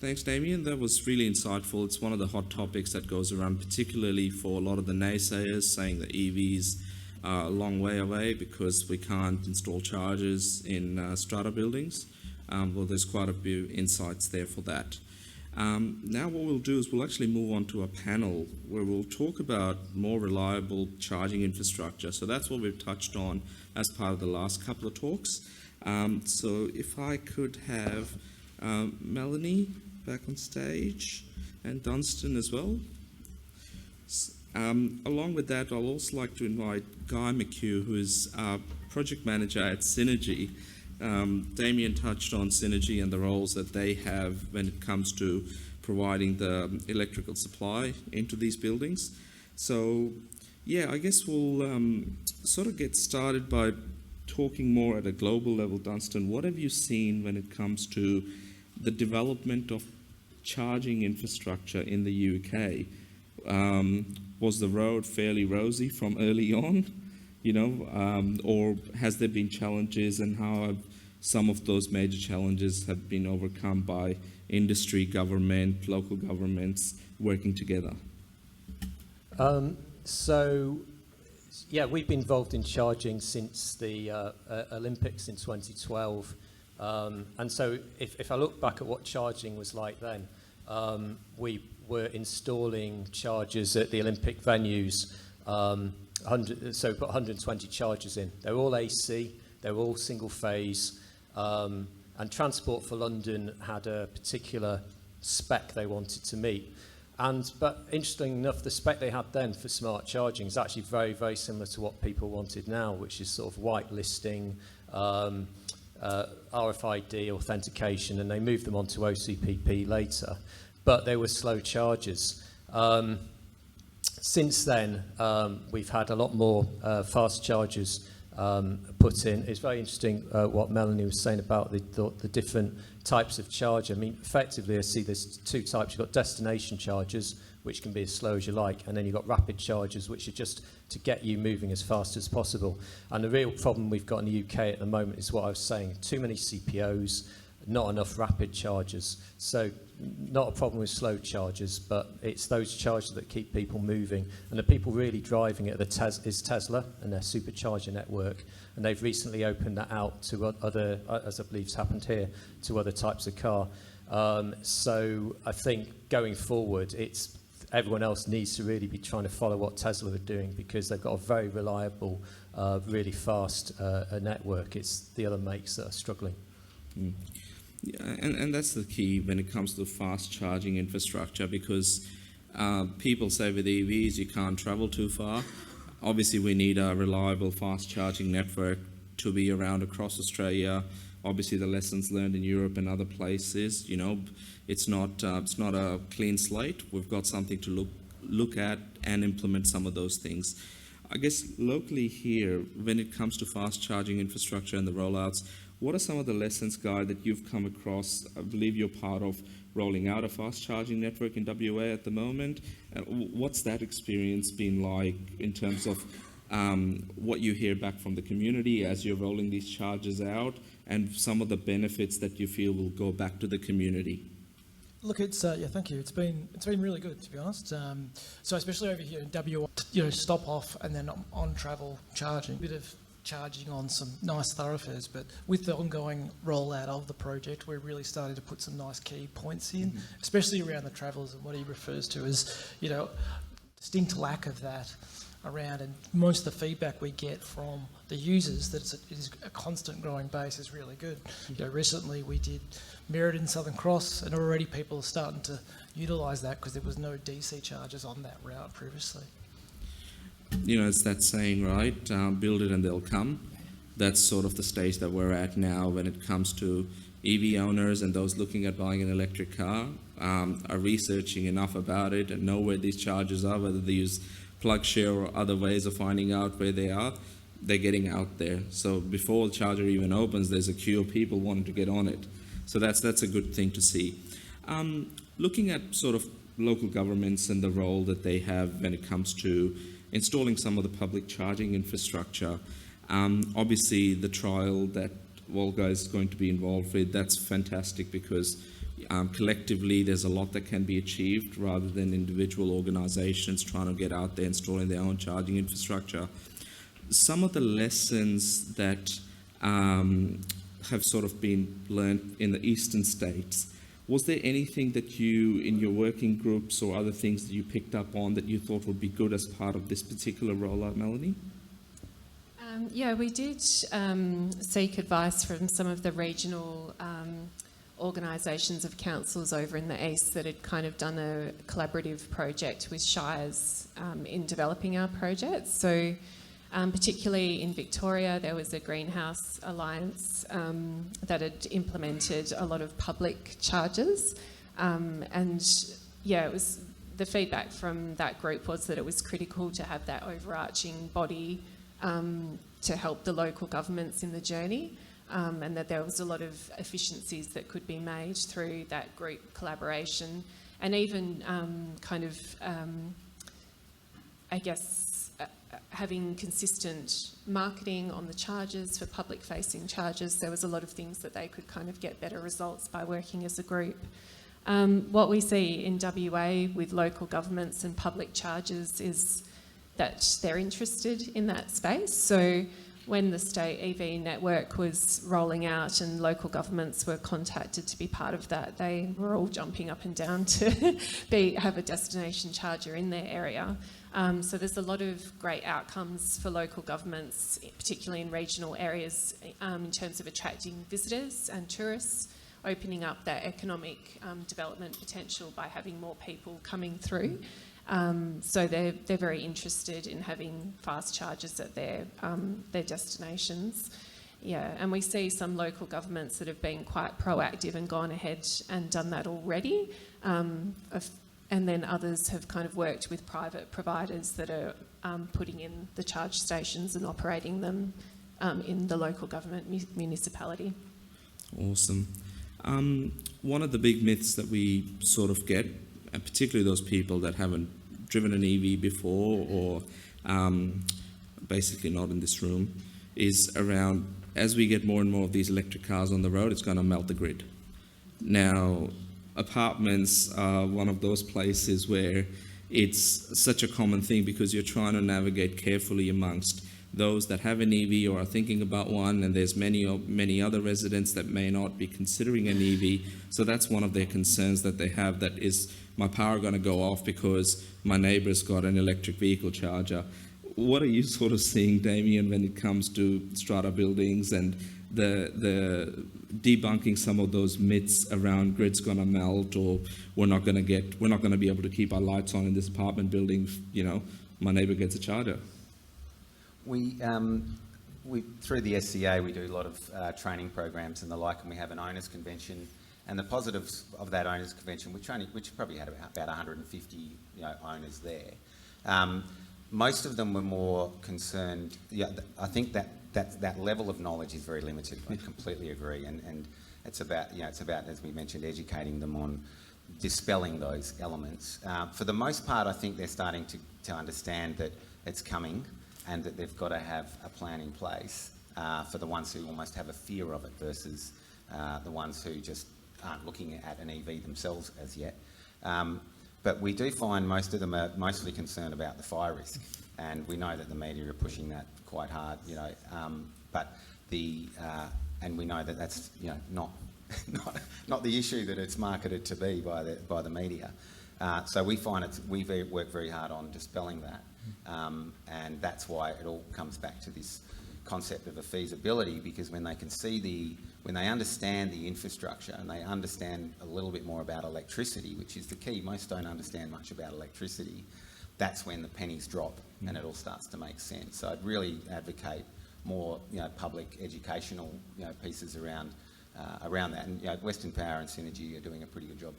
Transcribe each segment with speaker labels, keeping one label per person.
Speaker 1: Thanks, Damien. That was really insightful. It's one of the hot topics that goes around, particularly for a lot of the naysayers saying that EVs are a long way away because we can't install chargers in strata buildings. Well, there's quite a few insights there for that. Now what we'll do is we'll actually move on to a panel where we'll talk about more reliable charging infrastructure. So that's what we've touched on as part of the last couple of talks. So if I could have Melanie back on stage and Dunstan as well. Along with that, I'll also like to invite Guy McHugh, who is project manager at Synergy. Damien touched on Synergy and the roles that they have when it comes to providing the electrical supply into these buildings. So, yeah, I guess we'll sort of get started by talking more at a global level. Dunstan, what have you seen when it comes to the development of charging infrastructure in the UK? Was the road fairly rosy from early on, or has there been challenges, and how have some of those major challenges have been overcome by industry, government, local governments working together?
Speaker 2: We've been involved in charging since the Olympics in 2012. And so if I look back at what charging was like then, we were installing chargers at the Olympic venues. So we put 120 chargers in. They're all AC, they're all single phase, and Transport for London had a particular spec they wanted to meet. But interesting enough, the spec they had then for smart charging is actually very, very similar to what people wanted now, which is sort of whitelisting, RFID authentication, and they moved them onto OCPP later. But they were slow chargers. Since then, we've had a lot more fast chargers put in. It's very interesting what Melanie was saying about the different types of charger. I mean, effectively, I see there's two types. You've got destination chargers, which can be as slow as you like, and then you've got rapid chargers, which are just to get you moving as fast as possible. And the real problem we've got in the UK at the moment is what I was saying, too many CPOs, not enough rapid chargers. So not a problem with slow chargers, but it's those chargers that keep people moving. And the people really driving it is Tesla and their supercharger network. And they've recently opened that out to other, as I believe has happened here, to other types of car. So I think going forward, everyone else needs to really be trying to follow what Tesla are doing, because they've got a very reliable, really fast network. It's the other makes that are struggling.
Speaker 1: Mm. Yeah, and that's the key when it comes to fast charging infrastructure, because people say with EVs you can't travel too far. Obviously we need a reliable fast charging network to be around across Australia. Obviously the lessons learned in Europe and other places, it's not a clean slate. We've got something to look at and implement some of those things. I guess locally here, when it comes to fast charging infrastructure and the rollouts, what are some of the lessons, Guy, that you've come across? I believe you're part of rolling out a fast charging network in WA at the moment. What's that experience been like in terms of what you hear back from the community as you're rolling these chargers out, and some of the benefits that you feel will go back to the community?
Speaker 3: Look, thank you. It's been really good, to be honest. So especially over here in WA, stop off and then on travel charging. A bit of charging on some nice thoroughfares, but with the ongoing rollout of the project, we're really starting to put some nice key points in, especially around the travellers and what he refers to as, distinct lack of that around, and most of the feedback we get from the users that it is a constant growing base is really good. Recently we did Merredin Southern Cross, and already people are starting to utilise that because there was no DC charges on that route previously.
Speaker 1: It's that saying, right? Build it and they'll come. That's sort of the stage that we're at now when it comes to EV owners and those looking at buying an electric car, are researching enough about it and know where these chargers are, whether they use PlugShare or other ways of finding out where they are. They're getting out there. So before the charger even opens, there's a queue of people wanting to get on it. So that's a good thing to see. Looking at sort of local governments and the role that they have when it comes to installing some of the public charging infrastructure. Obviously, the trial that Volga is going to be involved with, that's fantastic, because Collectively, there's a lot that can be achieved rather than individual organisations trying to get out there installing their own charging infrastructure. Some of the lessons that have sort of been learned in the eastern states, was there anything that you, in your working groups or other things that you picked up on that you thought would be good as part of this particular rollout, Melanie?
Speaker 4: Yeah, we did seek advice from some of the regional organisations of councils over in the east that had kind of done a collaborative project with shires in developing our project. So particularly in Victoria, there was a Greenhouse Alliance that had implemented a lot of public charges. And yeah, it was, the feedback from that group was that it was critical to have that overarching body to help the local governments in the journey, and that there was a lot of efficiencies that could be made through that group collaboration, and even I guess having consistent marketing on the charges for public-facing charges. There was a lot of things that they could kind of get better results by working as a group. What we see in WA with local governments and public charges is that they're interested in that space. So when the state EV network was rolling out and local governments were contacted to be part of that, they were all jumping up and down to have a destination charger in their area. So there's a lot of great outcomes for local governments, particularly in regional areas, in terms of attracting visitors and tourists, opening up that economic development potential by having more people coming through. So they're very interested in having fast chargers at their destinations. Yeah, and we see some local governments that have been quite proactive and gone ahead and done that already. And then others have kind of worked with private providers that are putting in the charge stations and operating them in the local government municipality.
Speaker 1: Awesome. One of the big myths that we sort of get, and particularly those people that haven't driven an EV before or basically not in this room, is around, as we get more and more of these electric cars on the road, it's going to melt the grid. Now, apartments are one of those places where it's such a common thing because you're trying to navigate carefully amongst those that have an EV or are thinking about one, and there's many other residents that may not be considering an EV. So that's one of their concerns that they have, that is my power going to go off because my neighbour's got an electric vehicle charger. What are you sort of seeing, Damien, when it comes to strata buildings and the debunking some of those myths around grid's going to melt, or we're not going to be able to keep our lights on in this apartment building, my neighbour gets a charger?
Speaker 5: We through the SCA, we do a lot of training programs and the like, and we have an owners convention. And the positives of that owners convention, which probably had about 150 owners there, most of them were more concerned. Yeah, I think that level of knowledge is very limited. I completely agree, and it's about as we mentioned, educating them on dispelling those elements. For the most part, I think they're starting to understand that it's coming, and that they've got to have a plan in place for the ones who almost have a fear of it versus the ones who just aren't looking at an EV themselves as yet. But we do find most of them are mostly concerned about the fire risk, and we know that the media are pushing that quite hard, and we know that that's not the issue that it's marketed to be by the media. So we find we work very hard on dispelling that. And that's why it all comes back to this concept of a feasibility, because when they understand the infrastructure and they understand a little bit more about electricity, which is the key, most don't understand much about electricity, that's when the pennies drop and it all starts to make sense. So I'd really advocate more public educational pieces around that. And Western Power and Synergy are doing a pretty good job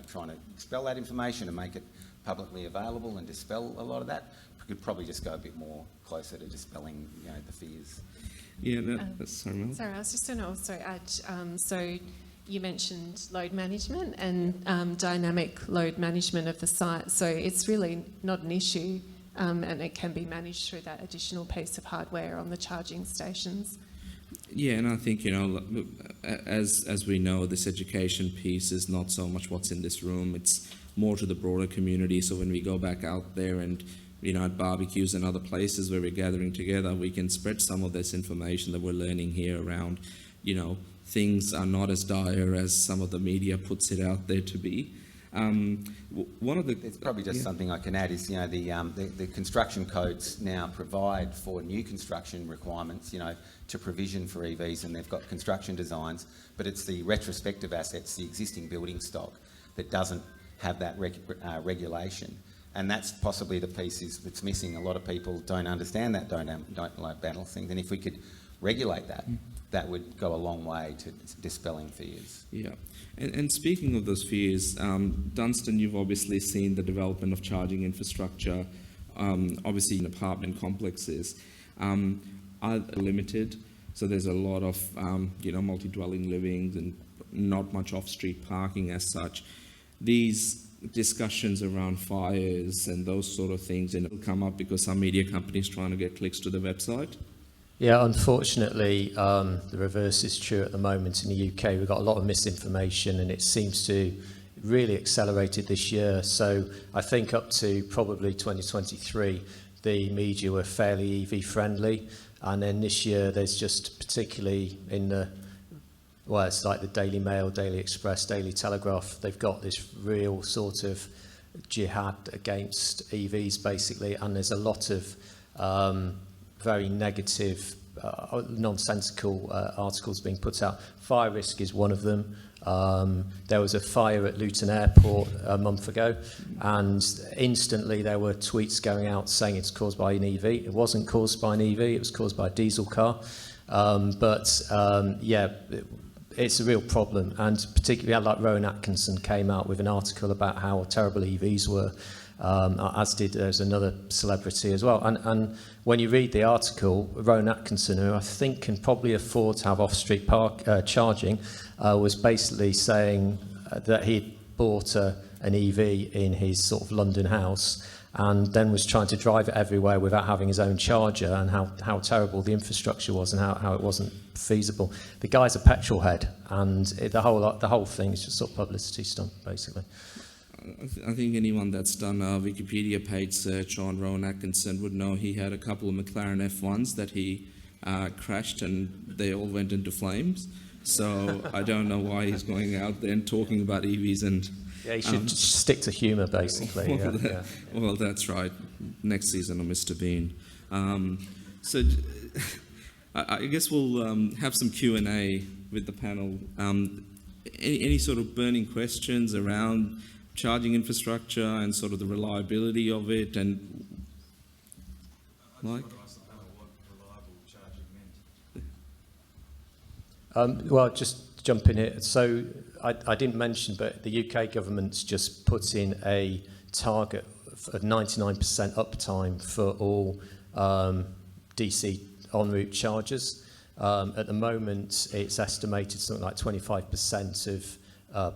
Speaker 5: trying to dispel that information and make it publicly available and dispel a lot of that. We could probably just go a bit more closer to dispelling the fears.
Speaker 1: Yeah, sorry, Mel.
Speaker 4: Sorry, I was just going to also add, so you mentioned load management and dynamic load management of the site. So it's really not an issue, and it can be managed through that additional piece of hardware on the charging stations.
Speaker 1: Yeah, and I think, as we know, this education piece is not so much what's in this room, it's more to the broader community. So when we go back out there and, at barbecues and other places where we're gathering together, we can spread some of this information that we're learning here around, things are not as dire as some of the media puts it out there to be. One of the...
Speaker 5: It's probably just something I can add is, the construction codes now provide for new construction requirements, to provision for EVs, and they've got construction designs, but it's the retrospective assets, the existing building stock, that doesn't have that regulation. And that's possibly the piece that's missing. A lot of people don't understand that, don't like battle things. And if we could regulate that, that would go a long way to dispelling fears.
Speaker 1: Yeah. And speaking of those fears, Dunstan, you've obviously seen the development of charging infrastructure, obviously in apartment complexes, are limited. So there's a lot of, multi-dwelling livings and not much off-street parking as such. These discussions around fires and those sort of things will come up because some media companies trying to get clicks to the website.
Speaker 2: Yeah, unfortunately, the reverse is true at the moment in the UK. We've got a lot of misinformation, and it seems to really accelerated this year. So I think up to probably 2023, the media were fairly EV friendly. And then this year, there's just particularly in the, well, it's like the Daily Mail, Daily Express, Daily Telegraph, they've got this real sort of jihad against EVs, basically. And there's a lot of very negative, nonsensical articles being put out. Fire risk is one of them. There was a fire at Luton Airport a month ago, and instantly there were tweets going out saying it's caused by an EV. It wasn't caused by an EV, it was caused by a diesel car. It's a real problem, and particularly like Rowan Atkinson came out with an article about how terrible EVs were, as did there's another celebrity as well. And when you read the article, Rowan Atkinson, who I think can probably afford to have off-street charging, was basically saying that he'd bought an EV in his sort of London house and then was trying to drive it everywhere without having his own charger, and how terrible the infrastructure was and how it wasn't feasible. The guy's a petrol head, and the whole thing is just sort of publicity stunt, basically.
Speaker 1: I think anyone that's done a Wikipedia page search on Rowan Atkinson would know he had a couple of McLaren F1s that he crashed, and they all went into flames. So I don't know why he's going out there and talking about EVs and...
Speaker 2: Yeah, he should just stick to humour, basically.
Speaker 1: Well, that's right. Next season of Mr. Bean. I guess we'll have some Q&A with the panel. Any sort of burning questions around charging infrastructure and sort of the reliability of it, and like?
Speaker 2: Well, just jump in here. So I didn't mention, but the UK government's just put in a target of 99% uptime for all DC en route chargers. At the moment, it's estimated something like 25% of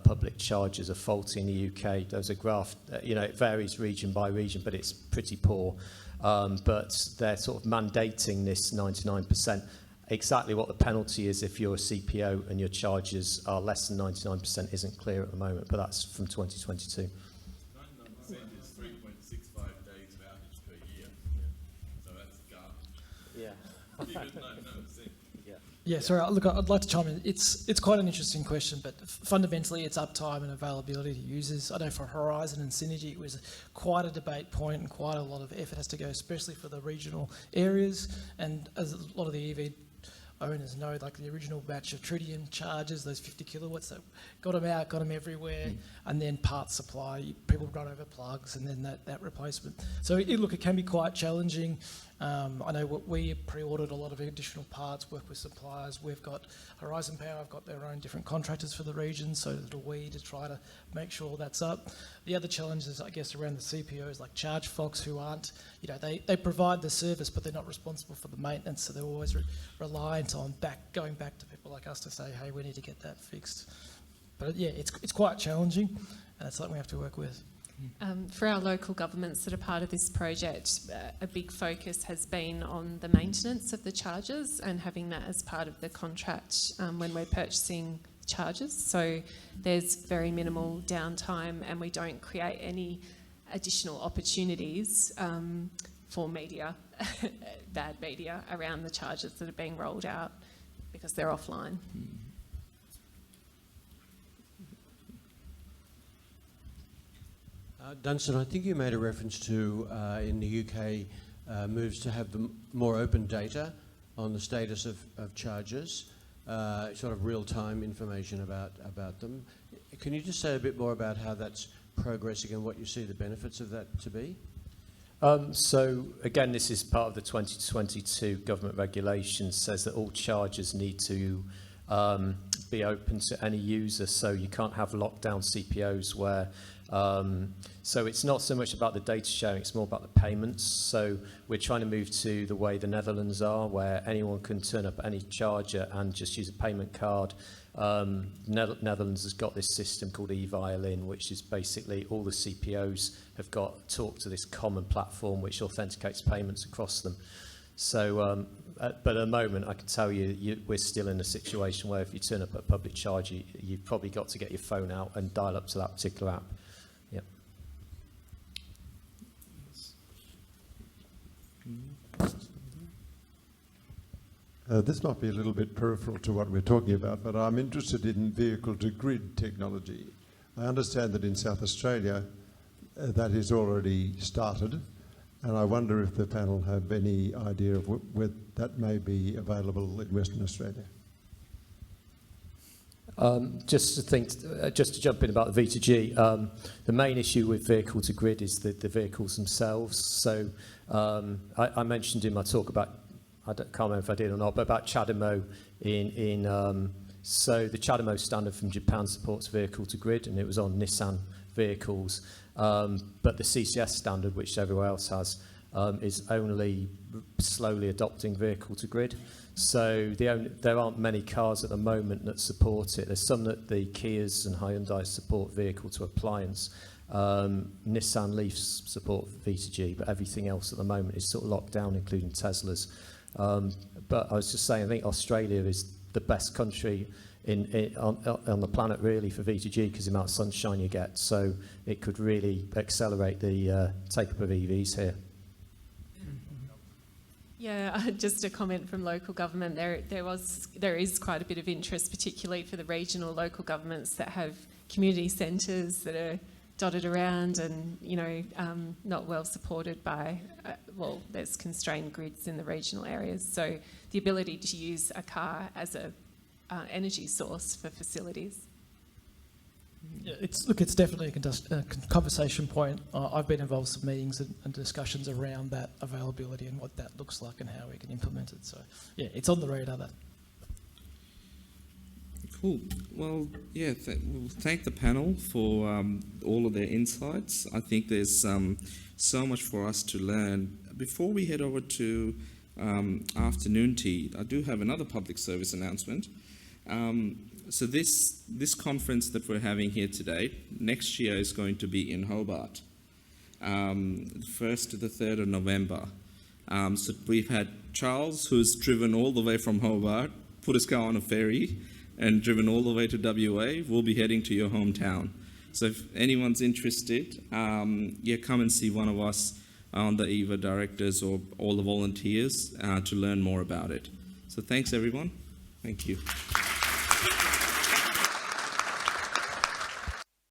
Speaker 2: public chargers are faulty in the UK. There's a graph, it varies region by region, but it's pretty poor. But they're sort of mandating this 99%. Exactly what the penalty is if you're a CPO and your charges are less than 99% isn't clear at the moment, but that's from 2022.
Speaker 6: 99% is 3.65 days of outage per year. So that's garbage.
Speaker 2: Yeah.
Speaker 6: Even 99%.
Speaker 3: Yeah, sorry, look, I'd like to chime in. It's quite an interesting question, but fundamentally it's uptime and availability to users. I know for Horizon and Synergy it was quite a debate point, and quite a lot of effort has to go, especially for the regional areas. And as a lot of the EV owners know, like the original batch of tritium chargers, those 50 kilowatts, that got them out, got them everywhere, and then parts supply, people run over plugs, and then that replacement. So it can be quite challenging. I know we pre-ordered a lot of additional parts, work with suppliers. We've got Horizon Power, have got their own different contractors for the region, so do we, to try to make sure that's up. The other challenges, I guess, around the CPOs like ChargeFox, who aren't, they provide the service, but they're not responsible for the maintenance, so they're always reliant on going back to people like us to say, hey, we need to get that fixed. But yeah, it's quite challenging, and it's something we have to work with.
Speaker 4: For our local governments that are part of this project, a big focus has been on the maintenance of the charges and having that as part of the contract when we're purchasing charges. So there's very minimal downtime, and we don't create any additional opportunities for media, bad media, around the charges that are being rolled out because they're offline.
Speaker 7: Dunstan, I think you made a reference to, in the UK, moves to have the more open data on the status of charges, sort of real-time information about them. Can you just say a bit more about how that's progressing and what you see the benefits of that to be?
Speaker 2: So again, this is part of the 2022 government regulations, says that all charges need to be open to any user, so you can't have lockdown CPOs where so it's not so much about the data sharing, it's more about the payments. So we're trying to move to the way the Netherlands are, where anyone can turn up any charger and just use a payment card. Netherlands has got this system called AEVA, which is basically all the CPOs have got talk to this common platform which authenticates payments across them. So, but at the moment, I can tell you, we're still in a situation where if you turn up at a public charge, you've probably got to get your phone out and dial up to that particular app. Yep.
Speaker 8: This might be a little bit peripheral to what we're talking about, but I'm interested in vehicle-to-grid technology. I understand that in South Australia that is already started, and I wonder if the panel have any idea of whether that may be available in Western Australia.
Speaker 2: Just to jump in about the V2G, the main issue with vehicle to grid is the vehicles themselves. So I mentioned in my talk about, I can't remember if I did or not, but about CHAdeMO so the CHAdeMO standard from Japan supports vehicle to grid, and it was on Nissan vehicles. But the CCS standard, which everywhere else has, is only slowly adopting vehicle to grid. So there aren't many cars at the moment that support it. There's some that the Kias and Hyundai support vehicle to appliance. Nissan Leafs support V2G, but everything else at the moment is sort of locked down, including Teslas. But I was just saying, I think Australia is the best country on the planet really for V2G because the amount of sunshine you get. So it could really accelerate the take-up of EVs here.
Speaker 4: Yeah, just a comment from local government. There is quite a bit of interest, particularly for the regional local governments that have community centres that are dotted around and, you know, not well supported by, well, there's constrained grids in the regional areas. So the ability to use a car as a energy source for facilities.
Speaker 3: Yeah, it's definitely a conversation point. I've been involved in some meetings and discussions around that availability and what that looks like and how we can implement it. So yeah, it's on the radar. That.
Speaker 1: Cool. Well, yeah, we'll thank the panel for all of their insights. I think there's so much for us to learn. Before we head over to afternoon tea, I do have another public service announcement. So this conference that we're having here today, next year is going to be in Hobart, 1st to the 3rd of November. So we've had Charles, who's driven all the way from Hobart, put his car on a ferry, and driven all the way to WA. We'll be heading to your hometown. So if anyone's interested, yeah, come and see one of us on the AEVA directors or all the volunteers to learn more about it. So thanks, everyone. Thank you.